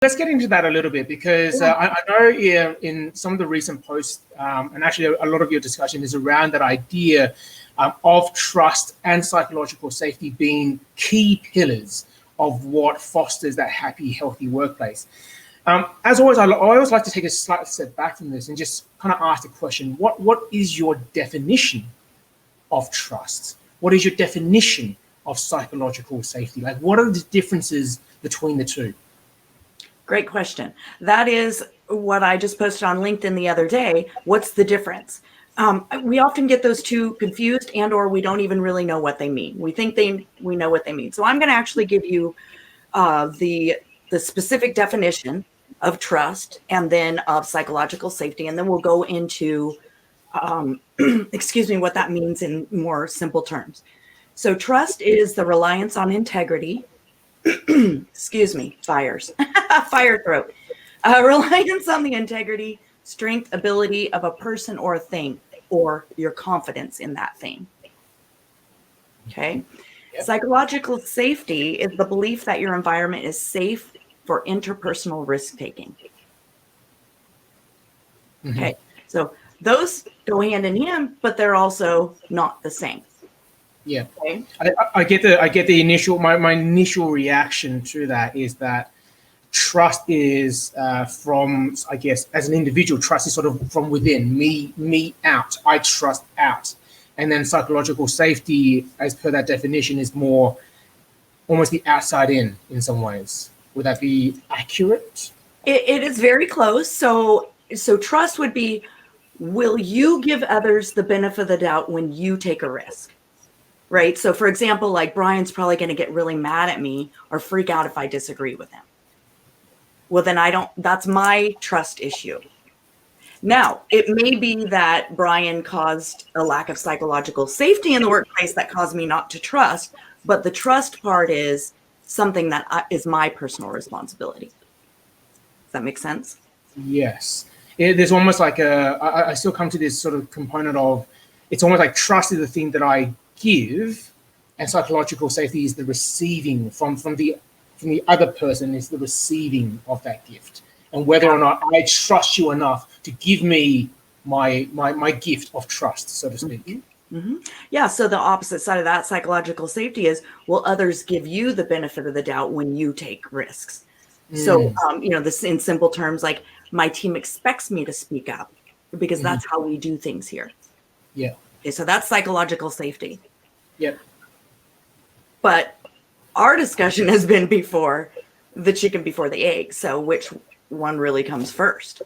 Let's get into that a little bit because I know in some of the recent posts, and actually a lot of your discussion is around that idea of trust and psychological safety being key pillars of what fosters that happy, healthy workplace. As always, I always like to take a slight step back from this and just kind of ask the question, what is your definition of trust? What is your definition of psychological safety? Like, what are the differences between the two? Great question. That is what I just posted on LinkedIn the other day. What's the difference? We often get those two confused, and or we don't even really know what they mean. We think we know what they mean. So I'm going to actually give you the specific definition of trust and then of psychological safety, and then we'll go into excuse me, what that means in more simple terms. So trust is the reliance on integrity. Excuse me, fire throat. Reliance on the integrity, strength, ability of a person or a thing, or your confidence in that thing. Okay. Yep. Psychological safety is the belief that your environment is safe for interpersonal risk taking. Mm-hmm. Okay. So those go hand in hand, but they're also not the same. Yeah, okay. I get the initial my initial reaction to that is that trust is from, I guess, as an individual, trust is sort of from within, me out, I trust out, and then psychological safety, as per that definition, is more almost the outside in some ways. Would that be accurate? It is very close. So trust would be, will you give others the benefit of the doubt when you take a risk? Right. So, for example, like Brian's probably going to get really mad at me or freak out if I disagree with him. Well, then that's my trust issue. Now, it may be that Brian caused a lack of psychological safety in the workplace that caused me not to trust, but the trust part is something that is my personal responsibility. Does that make sense? Yes. There's almost like I still come to this sort of component of, it's almost like trust is the thing that I give, and psychological safety is the receiving from the other person, is the receiving of that gift, and whether or not I trust you enough to give me my gift of trust, so to speak. Mm-hmm. Mm-hmm. Yeah. So the opposite side of that, psychological safety, is, will others give you the benefit of the doubt when you take risks? So this, in simple terms, like, my team expects me to speak up because that's how we do things here. Yeah. Okay, so that's psychological safety. Yep. But our discussion has been before the chicken before the egg. So which one really comes first?